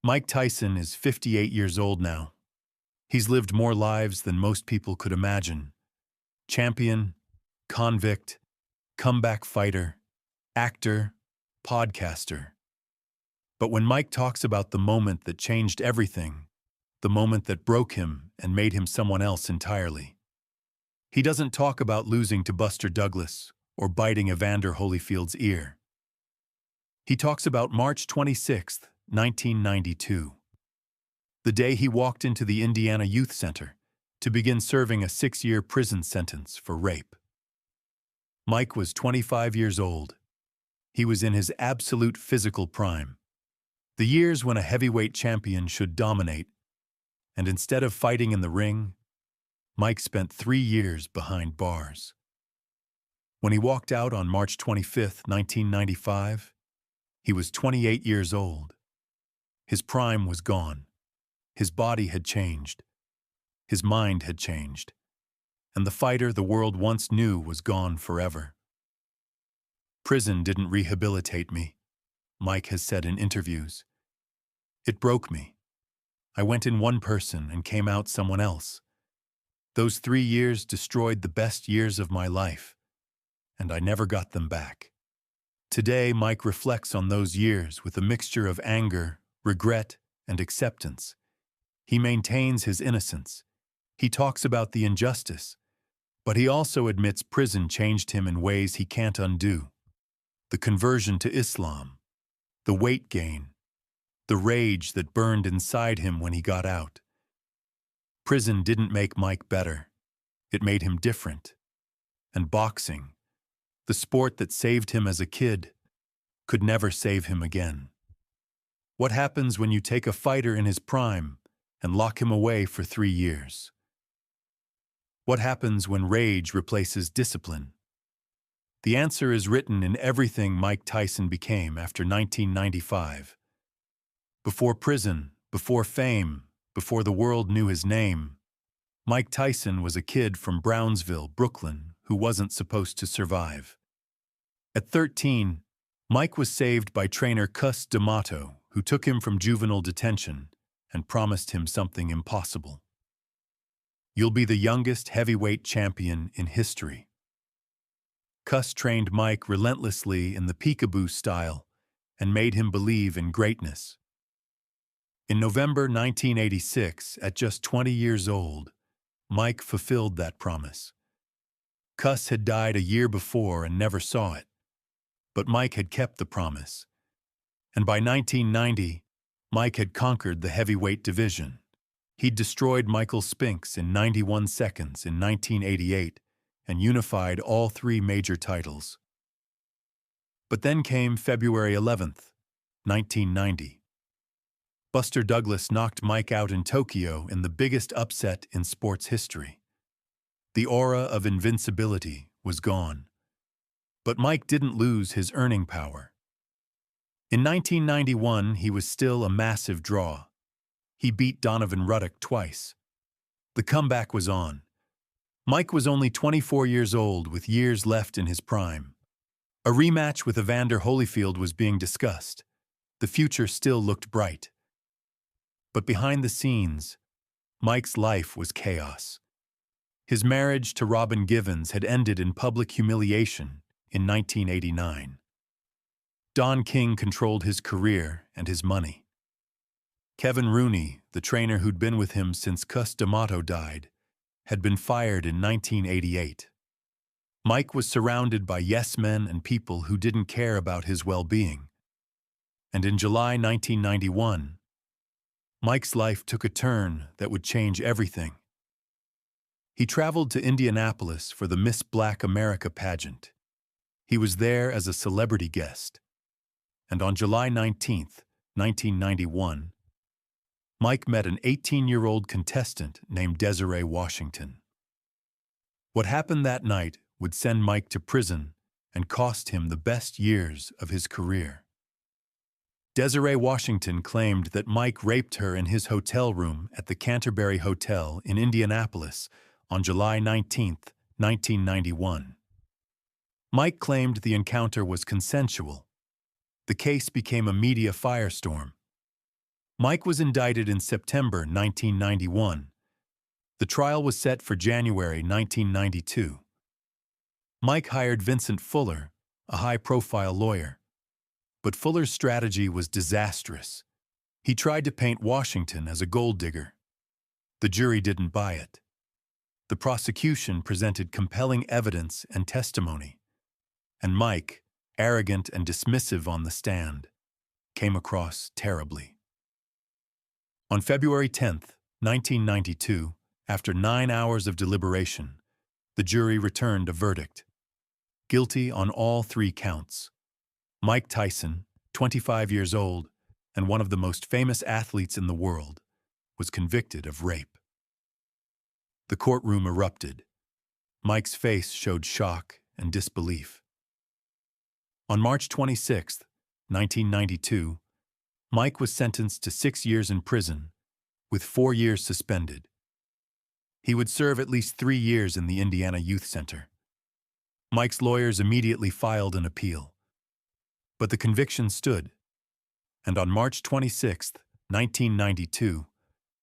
Mike Tyson is 58 years old now. He's lived more lives than most people could imagine. Champion, convict, comeback fighter, actor, podcaster. But when Mike talks about the moment that changed everything, the moment that broke him and made him someone else entirely, he doesn't talk about losing to Buster Douglas or biting Evander Holyfield's ear. He talks about March 26, 1992, the day he walked into the Indiana Youth Center to begin serving a 6-year prison sentence for rape. Mike was 25 years old. He was in his absolute physical prime, the years when a heavyweight champion should dominate, and instead of fighting in the ring, Mike spent 3 years behind bars. When he walked out on March 25, 1995, he was 28 years old. His prime was gone. His body had changed. His mind had changed. And the fighter the world once knew was gone forever. Prison didn't rehabilitate me, Mike has said in interviews. It broke me. I went in one person and came out someone else. Those 3 years destroyed the best years of my life, and I never got them back. Today, Mike reflects on those years with a mixture of anger, regret, and acceptance. He maintains his innocence. He talks about the injustice, but he also admits prison changed him in ways he can't undo. The conversion to Islam, the weight gain, the rage that burned inside him when he got out. Prison didn't make Mike better. It made him different. And boxing, the sport that saved him as a kid, could never save him again. What happens when you take a fighter in his prime and lock him away for 3 years? What happens when rage replaces discipline? The answer is written in everything Mike Tyson became after 1995. Before prison, before fame, before the world knew his name, Mike Tyson was a kid from Brownsville, Brooklyn, who wasn't supposed to survive. At 13, Mike was saved by trainer Cus D'Amato, who took him from juvenile detention and promised him something impossible. You'll be the youngest heavyweight champion in history. Cus trained Mike relentlessly in the peekaboo style and made him believe in greatness. In November 1986, at just 20 years old, Mike fulfilled that promise. Cus had died a year before and never saw it, but Mike had kept the promise. And by 1990, Mike had conquered the heavyweight division. He'd destroyed Michael Spinks in 91 seconds in 1988 and unified all 3 major titles. But then came February 11th, 1990. Buster Douglas knocked Mike out in Tokyo in the biggest upset in sports history. The aura of invincibility was gone. But Mike didn't lose his earning power. In 1991, he was still a massive draw. He beat Donovan Ruddock twice. The comeback was on. Mike was only 24 years old with years left in his prime. A rematch with Evander Holyfield was being discussed. The future still looked bright. But behind the scenes, Mike's life was chaos. His marriage to Robin Givens had ended in public humiliation in 1989. Don King controlled his career and his money. Kevin Rooney, the trainer who'd been with him since Cus D'Amato died, had been fired in 1988. Mike was surrounded by yes-men and people who didn't care about his well-being. And in July 1991, Mike's life took a turn that would change everything. He traveled to Indianapolis for the Miss Black America pageant. He was there as a celebrity guest. And on July 19, 1991, Mike met an 18-year-old contestant named Desiree Washington. What happened that night would send Mike to prison and cost him the best years of his career. Desiree Washington claimed that Mike raped her in his hotel room at the Canterbury Hotel in Indianapolis on July 19, 1991. Mike claimed the encounter was consensual. The case became a media firestorm. Mike was indicted in September 1991. The trial was set for January 1992. Mike hired Vincent Fuller, a high-profile lawyer. But Fuller's strategy was disastrous. He tried to paint Washington as a gold digger. The jury didn't buy it. The prosecution presented compelling evidence and testimony. And Mike, arrogant and dismissive on the stand, came across terribly. On February 10, 1992, after 9 hours of deliberation, the jury returned a verdict. Guilty on all 3 counts. Mike Tyson, 25 years old and one of the most famous athletes in the world, was convicted of rape. The courtroom erupted. Mike's face showed shock and disbelief. On March 26, 1992, Mike was sentenced to 6 years in prison, with 4 years suspended. He would serve at least 3 years in the Indiana Youth Center. Mike's lawyers immediately filed an appeal. But the conviction stood, and on March 26, 1992,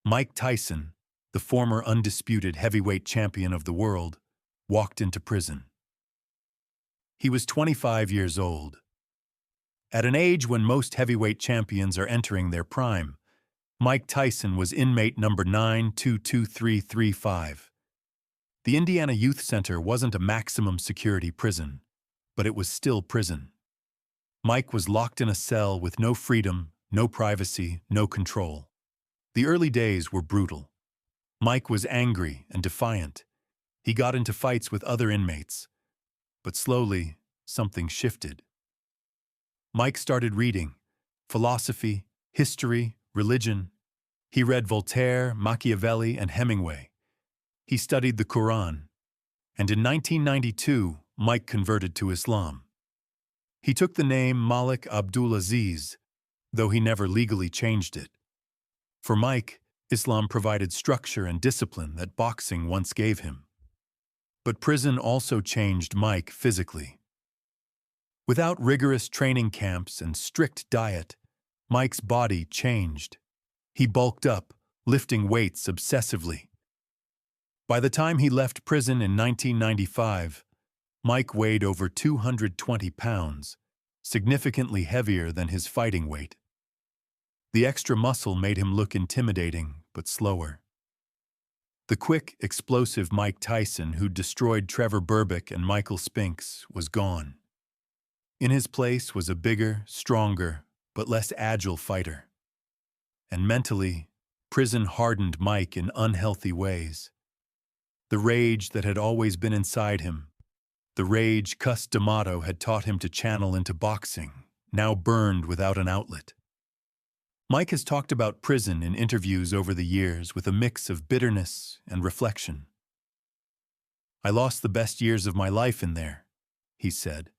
Mike Tyson, the former undisputed heavyweight champion of the world, walked into prison. He was 25 years old. At an age when most heavyweight champions are entering their prime, Mike Tyson was inmate number 922335. The Indiana Youth Center wasn't a maximum security prison, but it was still prison. Mike was locked in a cell with no freedom, no privacy, no control. The early days were brutal. Mike was angry and defiant. He got into fights with other inmates. But slowly, something shifted. Mike started reading philosophy, history, religion. He read Voltaire, Machiavelli, and Hemingway. He studied the Quran. And in 1992, Mike converted to Islam. He took the name Malik Abdul Aziz, though he never legally changed it. For Mike, Islam provided structure and discipline that boxing once gave him. But prison also changed Mike physically. Without rigorous training camps and strict diet, Mike's body changed. He bulked up, lifting weights obsessively. By the time he left prison in 1995, Mike weighed over 220 pounds, significantly heavier than his fighting weight. The extra muscle made him look intimidating, but slower. The quick, explosive Mike Tyson, who destroyed Trevor Berbick and Michael Spinks, was gone. In his place was a bigger, stronger, but less agile fighter. And mentally, prison hardened Mike in unhealthy ways. The rage that had always been inside him, the rage Cus D'Amato had taught him to channel into boxing, now burned without an outlet. Mike has talked about prison in interviews over the years with a mix of bitterness and reflection. "I lost the best years of my life in there," he said.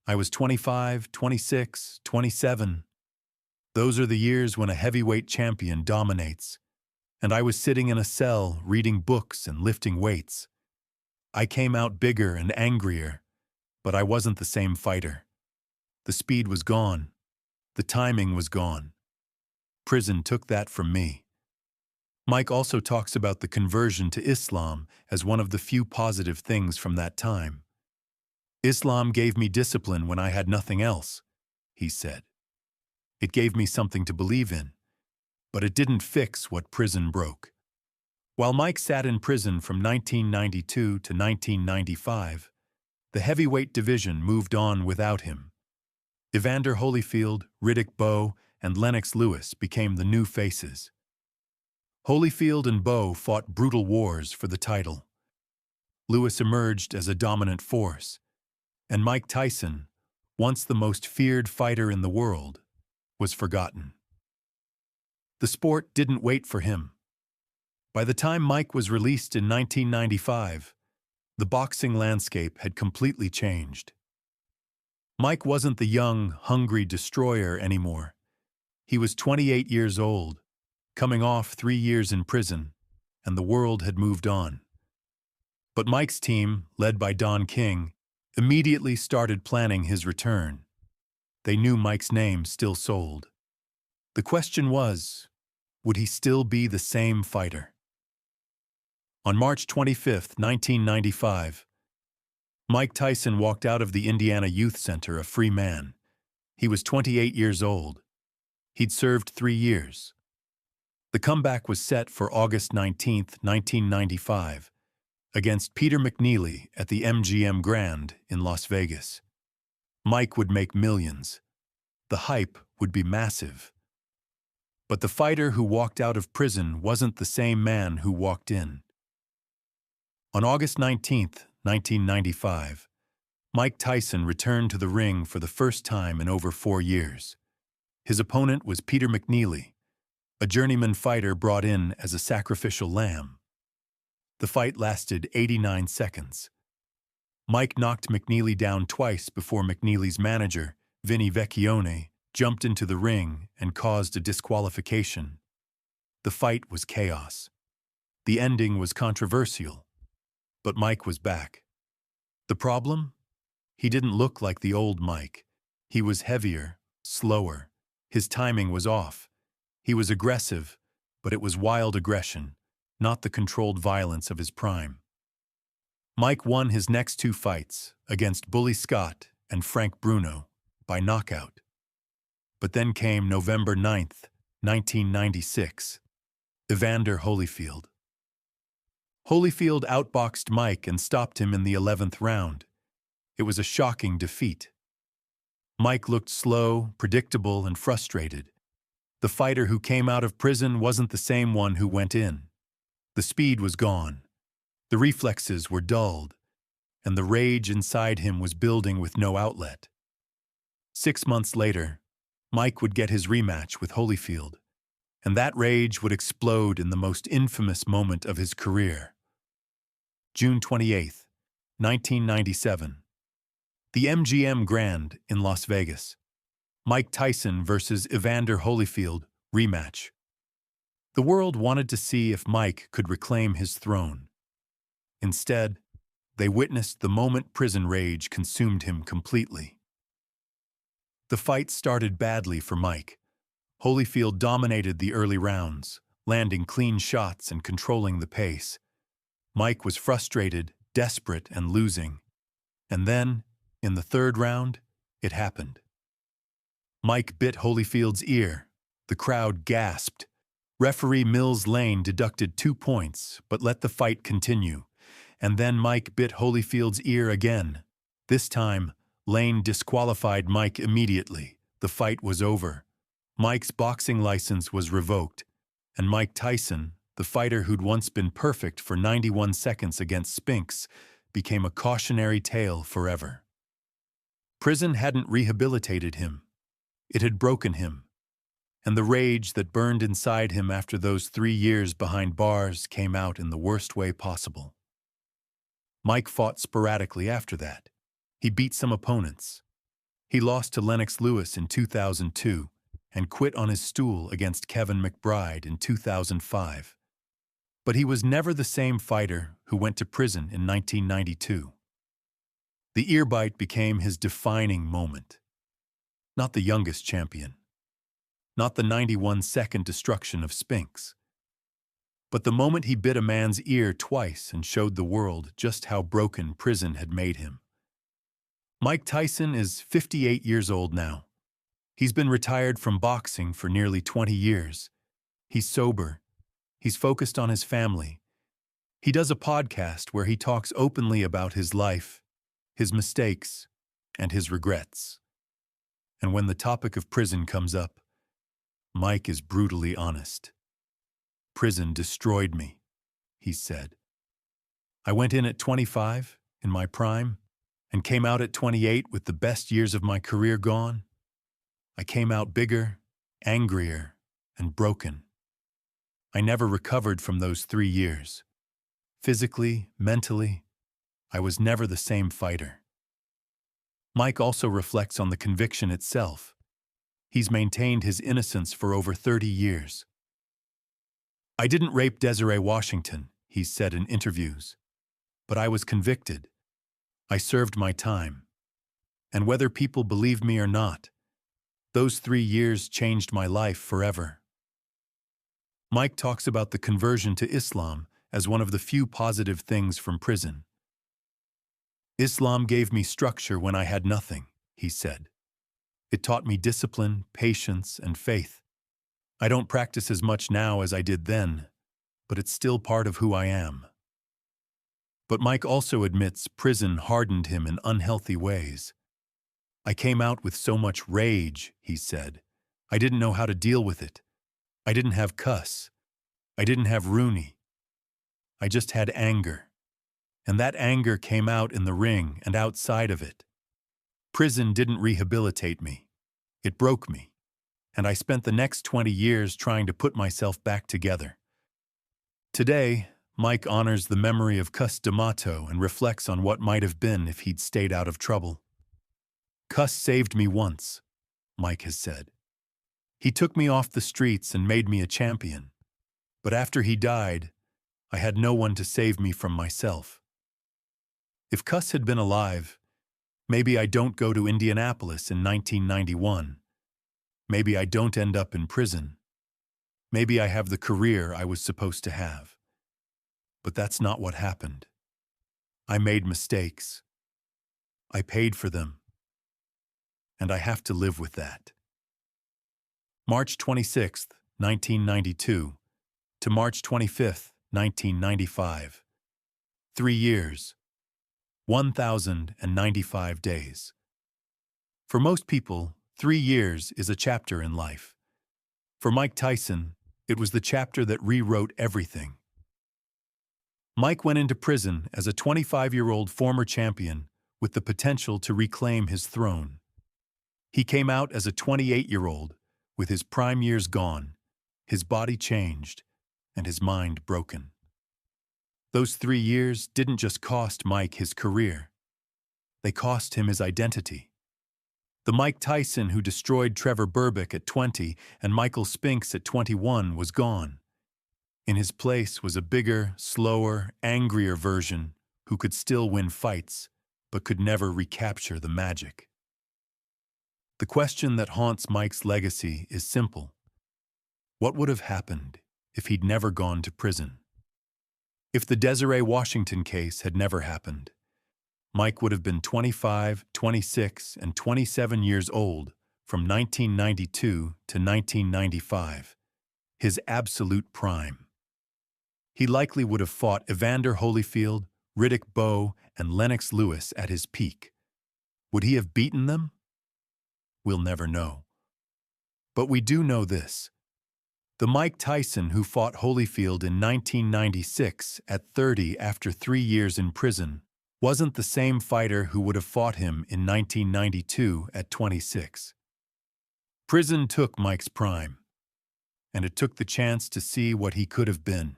"I was 25, 26, 27. Those are the years when a heavyweight champion dominates. And I was sitting in a cell reading books and lifting weights. I came out bigger and angrier, but I wasn't the same fighter. The speed was gone. The timing was gone. Prison took that from me." Mike also talks about the conversion to Islam as one of the few positive things from that time. "Islam gave me discipline when I had nothing else," he said. "It gave me something to believe in, but it didn't fix what prison broke." While Mike sat in prison from 1992 to 1995, the heavyweight division moved on without him. Evander Holyfield, Bowe, and Lennox Lewis became the new faces. Holyfield and Bowe fought brutal wars for the title. Lewis emerged as a dominant force, and Mike Tyson, once the most feared fighter in the world, was forgotten. The sport didn't wait for him. By the time Mike was released in 1995, the boxing landscape had completely changed. Mike wasn't the young, hungry destroyer anymore. He was 28 years old, coming off 3 years in prison, and the world had moved on. But Mike's team, led by Don King, immediately started planning his return. They knew Mike's name still sold. The question was, would he still be the same fighter? On March 25, 1995, Mike Tyson walked out of the Indiana Youth Center a free man. He was 28 years old. He'd served 3 years. The comeback was set for August 19, 1995, against Peter McNeeley at the MGM Grand in Las Vegas. Mike would make millions. The hype would be massive. But the fighter who walked out of prison wasn't the same man who walked in. On August 19, 1995, Mike Tyson returned to the ring for the first time in over 4 years. His opponent was Peter McNeeley, a journeyman fighter brought in as a sacrificial lamb. The fight lasted 89 seconds. Mike knocked McNeeley down twice before McNeeley's manager, Vinny Vecchione, jumped into the ring and caused a disqualification. The fight was chaos. The ending was controversial, but Mike was back. The problem? He didn't look like the old Mike. He was heavier, slower. His timing was off. He was aggressive, but it was wild aggression, not the controlled violence of his prime. Mike won his next 2 fights against Bully Scott and Frank Bruno by knockout. But then came November 9, 1996, Evander Holyfield. Holyfield outboxed Mike and stopped him in the 11th round. It was a shocking defeat. Mike looked slow, predictable, and frustrated. The fighter who came out of prison wasn't the same one who went in. The speed was gone. The reflexes were dulled, and the rage inside him was building with no outlet. 6 months later, Mike would get his rematch with Holyfield, and that rage would explode in the most infamous moment of his career. June 28, 1997. The MGM Grand in Las Vegas. Mike Tyson versus Evander Holyfield rematch. The world wanted to see if Mike could reclaim his throne. Instead, they witnessed the moment prison rage consumed him completely. The fight started badly for Mike. Holyfield dominated the early rounds, landing clean shots and controlling the pace. Mike was frustrated, desperate, and losing. And then, in the 3rd round, it happened. Mike bit Holyfield's ear. The crowd gasped. Referee Mills Lane deducted 2 points, but let the fight continue. And then Mike bit Holyfield's ear again. This time, Lane disqualified Mike immediately. The fight was over. Mike's boxing license was revoked, and Mike Tyson, the fighter who'd once been perfect for 91 seconds against Spinks, became a cautionary tale forever. Prison hadn't rehabilitated him. It had broken him. And the rage that burned inside him after those 3 years behind bars came out in the worst way possible. Mike fought sporadically after that. He beat some opponents. He lost to Lennox Lewis in 2002 and quit on his stool against Kevin McBride in 2005. But he was never the same fighter who went to prison in 1992. The ear bite became his defining moment. Not the youngest champion. Not the 91-second destruction of Spinks. But the moment he bit a man's ear twice and showed the world just how broken prison had made him. Mike Tyson is 58 years old now. He's been retired from boxing for nearly 20 years. He's sober. He's focused on his family. He does a podcast where he talks openly about his life, his mistakes, and his regrets. And when the topic of prison comes up, Mike is brutally honest. "Prison destroyed me," he said. "I went in at 25, in my prime, and came out at 28 with the best years of my career gone. I came out bigger, angrier, and broken. I never recovered from those 3 years. Physically, mentally, I was never the same fighter." Mike also reflects on the conviction itself. He's maintained his innocence for over 30 years. "I didn't rape Desiree Washington," he's said in interviews, "but I was convicted. I served my time. And whether people believe me or not, Those 3 years changed my life forever. Mike talks about the conversion to Islam as one of the few positive things from prison. Islam gave me structure when I had nothing, he said. It taught me discipline, patience, and faith. I don't practice as much now as I did then, but it's still part of who I am. But Mike also admits prison hardened him in unhealthy ways. I came out with so much rage, he said. I didn't know how to deal with it. I didn't have Cus. I didn't have Rooney. I just had anger. And that anger came out in the ring and outside of it. Prison didn't rehabilitate me. It broke me. And I spent the next 20 years trying to put myself back together. Today, Mike honors the memory of Cus D'Amato and reflects on what might have been if he'd stayed out of trouble. Cus saved me once, Mike has said. He took me off the streets and made me a champion. But after he died, I had no one to save me from myself. If Cus had been alive, maybe I don't go to Indianapolis in 1991. Maybe I don't end up in prison. Maybe I have the career I was supposed to have. But that's not what happened. I made mistakes. I paid for them. And I have to live with that. March 26, 1992 to March 25, 1995. 3 years. 1,095 days. For most people, 3 years is a chapter in life. For Mike Tyson, it was the chapter that rewrote everything. Mike went into prison as a 25-year-old former champion with the potential to reclaim his throne. He came out as a 28-year-old with his prime years gone, his body changed, and his mind broken. Those 3 years didn't just cost Mike his career. They cost him his identity. The Mike Tyson who destroyed Trevor Berbick at 20 and Michael Spinks at 21 was gone. In his place was a bigger, slower, angrier version who could still win fights, but could never recapture the magic. The question that haunts Mike's legacy is simple. What would have happened if he'd never gone to prison? If the Desiree Washington case had never happened, Mike would have been 25, 26, and 27 years old from 1992 to 1995, his absolute prime. He likely would have fought Evander Holyfield, Riddick Bowe, and Lennox Lewis at his peak. Would he have beaten them? We'll never know. But we do know this. The Mike Tyson who fought Holyfield in 1996 at 30 after 3 years in prison wasn't the same fighter who would have fought him in 1992 at 26. Prison took Mike's prime, and it took the chance to see what he could have been.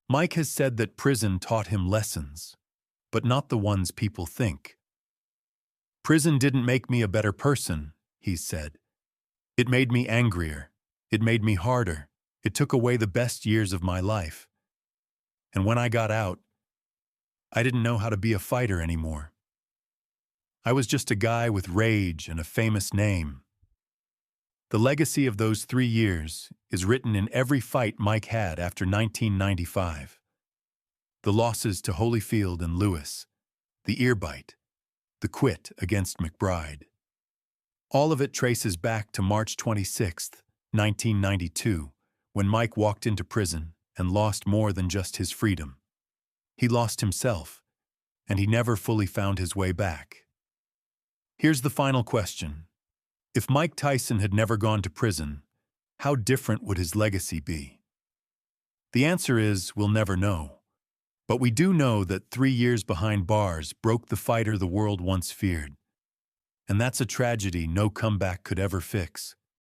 Mike has said that prison taught him lessons, but not the ones people think. Prison didn't make me a better person, he said. It made me angrier. It made me harder. It took away the best years of my life. And when I got out, I didn't know how to be a fighter anymore. I was just a guy with rage and a famous name. The legacy of those 3 years is written in every fight Mike had after 1995. The losses to Holyfield and Lewis, the ear bite, the quit against McBride. All of it traces back to March 26, 1992, when Mike walked into prison and lost more than just his freedom. He lost himself, and he never fully found his way back. Here's the final question. If Mike Tyson had never gone to prison, how different would his legacy be? The answer is we'll never know. But we do know that 3 years behind bars broke the fighter the world once feared. And that's a tragedy no comeback could ever fix.